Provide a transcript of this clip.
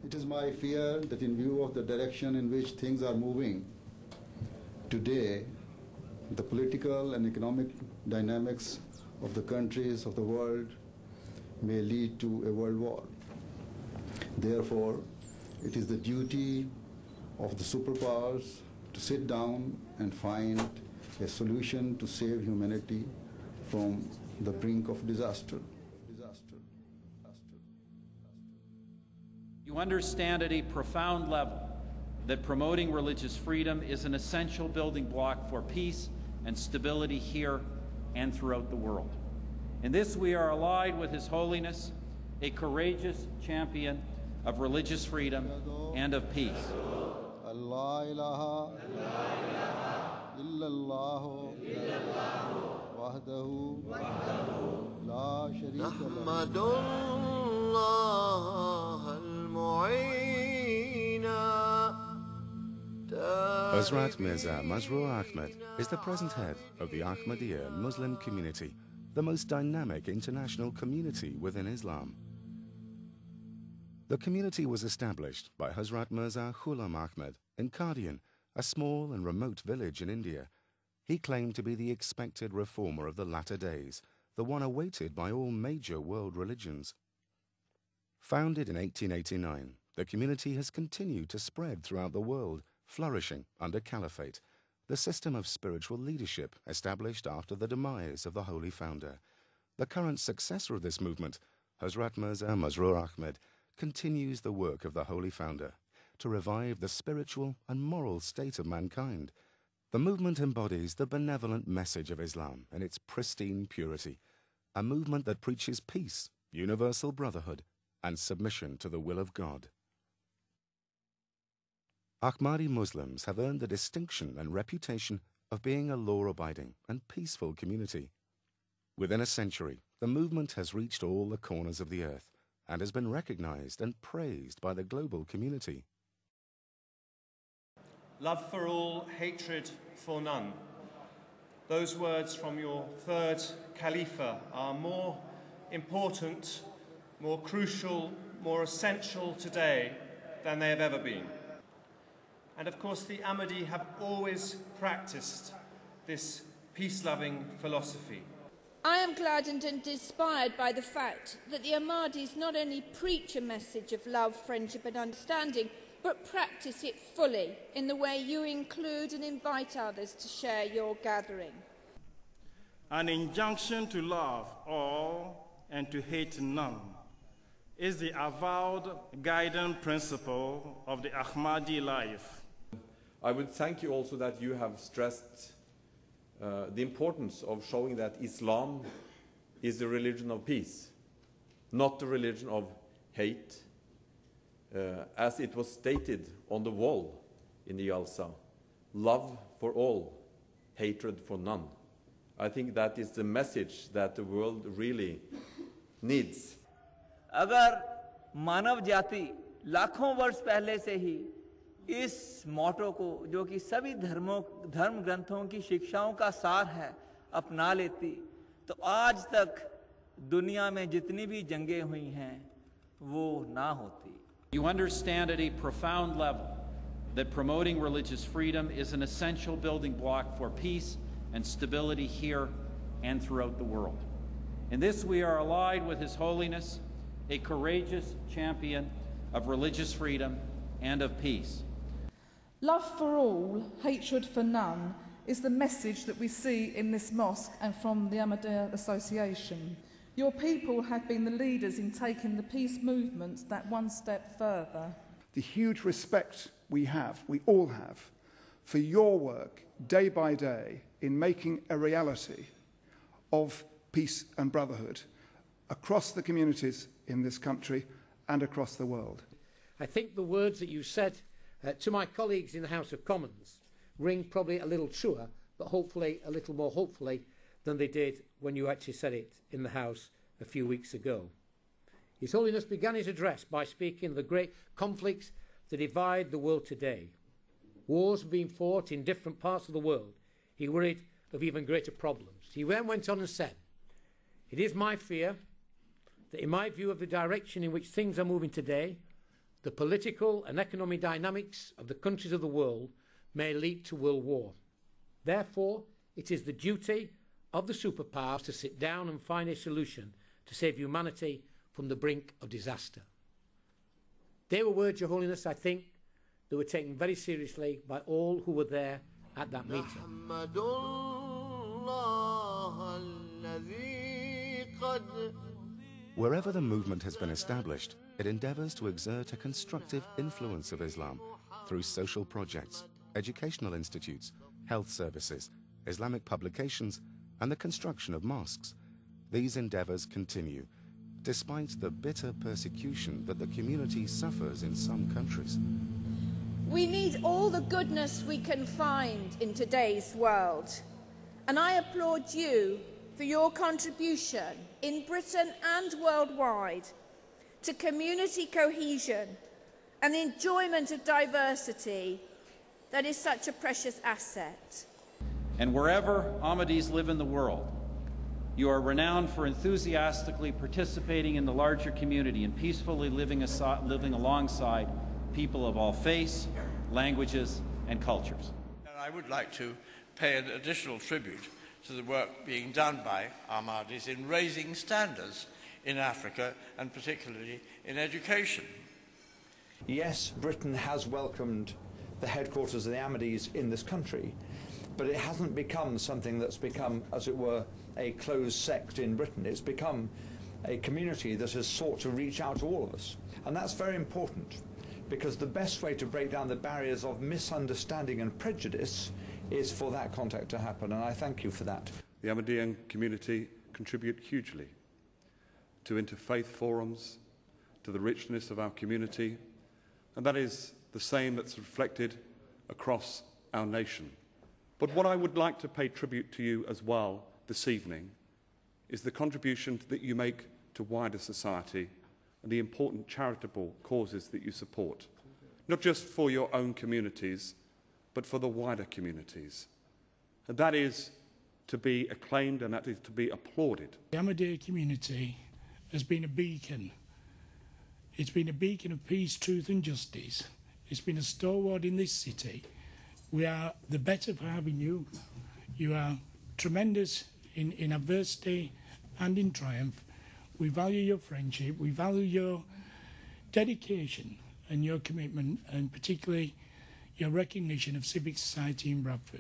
It is my fear that in view of the direction in which things are moving today, the political and economic dynamics of the countries of the world may lead to a world war. Therefore, it is the duty of the superpowers to sit down and find a solution to save humanity from the brink of disaster. You understand at a profound level that promoting religious freedom is an essential building block for peace and stability here and throughout the world. In this we are allied with His Holiness, a courageous champion of religious freedom and of peace. Allah ilaha illallah wahdahu la sharika Hazrat Mirza Masroor Ahmad is the present head of the Ahmadiyya Muslim Community, the most dynamic international community within Islam. The community was established by Hazrat Mirza Ghulam Ahmad in Qadian, a small and remote village in India. He claimed to be the expected reformer of the latter days, the one awaited by all major world religions. Founded in 1889, the community has continued to spread throughout the world, flourishing under caliphate, the system of spiritual leadership established after the demise of the holy founder. The current successor of this movement, Hazrat Mirza Masroor Ahmad, continues the work of the holy founder to revive the spiritual and moral state of mankind. The movement embodies the benevolent message of Islam in its pristine purity, a movement that preaches peace, universal brotherhood, and submission to the will of God. Ahmadi Muslims have earned the distinction and reputation of being a law-abiding and peaceful community. Within a century, the movement has reached all the corners of the earth and has been recognized and praised by the global community. Love for all, hatred for none. Those words from your third Khalifa are more important, more crucial, more essential today than they have ever been. And of course, the Ahmadi have always practiced this peace-loving philosophy. I am gladdened and inspired by the fact that the Ahmadis not only preach a message of love, friendship and understanding, but practice it fully in the way you include and invite others to share your gathering. An injunction to love all and to hate none is the avowed guiding principle of the Ahmadi life. I would thank you also that you have stressed the importance of showing that Islam is the religion of peace, not the religion of hate, as it was stated on the wall in the Jalsa. Love for all, hatred for none. I think that is the message that the world really needs. अगर मानव जाति लाखों वर्ष पहले से ही इस मोटो को, जो कि सभी धर्म ग्रंथों की शिक्षाओं का सार है, अपना लेती, तो आज तक दुनिया में जितनी भी जंगें हुई हैं वो ना होती. You understand at a profound level that promoting religious freedom is an essential building block for peace and stability here and throughout the world. In this we are allied with His Holiness, a courageous champion of religious freedom and of peace. Love for all, hatred for none is the message that we see in this mosque and from the Ahmadiyya Association. Your people have been the leaders in taking the peace movements that one step further. The huge respect we all have, for your work day by day in making a reality of peace and brotherhood across the communities in this country and across the world. I think the words that you said to my colleagues in the House of Commons ring probably a little truer, but hopefully a little more hopefully than they did when you actually said it in the House a few weeks ago. His Holiness began his address by speaking of the great conflicts that divide the world today. Wars being fought in different parts of the world. He worried of even greater problems. He then went on and said, "It is my fear that in my view of the direction in which things are moving today, the political and economic dynamics of the countries of the world may lead to world war. Therefore, it is the duty of the superpowers to sit down and find a solution to save humanity from the brink of disaster. They were words, Your Holiness, I think, that were taken very seriously by all who were there at that meeting. Wherever the movement has been established, it endeavours to exert a constructive influence of Islam through social projects, educational institutes, health services, Islamic publications, and the construction of mosques. These endeavours continue, despite the bitter persecution that the community suffers in some countries. We need all the goodness we can find in today's world, and I applaud you for your contribution in Britain and worldwide to community cohesion and the enjoyment of diversity that is such a precious asset. And wherever Ahmadis live in the world, you are renowned for enthusiastically participating in the larger community and peacefully living alongside people of all faiths, languages, and cultures. And I would like to pay an additional tribute to the work being done by Ahmadis in raising standards in Africa, and particularly in education. Yes, Britain has welcomed the headquarters of the Ahmadis in this country, but it hasn't become something that's become, as it were, a closed sect in Britain. It's become a community that has sought to reach out to all of us. And that's very important, because the best way to break down the barriers of misunderstanding and prejudice is for that contact to happen, and I thank you for that. The Ahmadiyya community contribute hugely to interfaith forums, to the richness of our community, and that is the same that's reflected across our nation. But what I would like to pay tribute to you as well this evening is the contribution that you make to wider society and the important charitable causes that you support, not just for your own communities, but for the wider communities. And that is to be acclaimed and that is to be applauded. The Ahmadiyya community has been a beacon. It's been a beacon of peace, truth and justice. It's been a stalwart in this city. We are the better for having you. You are tremendous in adversity and in triumph. We value your friendship, we value your dedication and your commitment, and particularly your recognition of civic society in Bradford.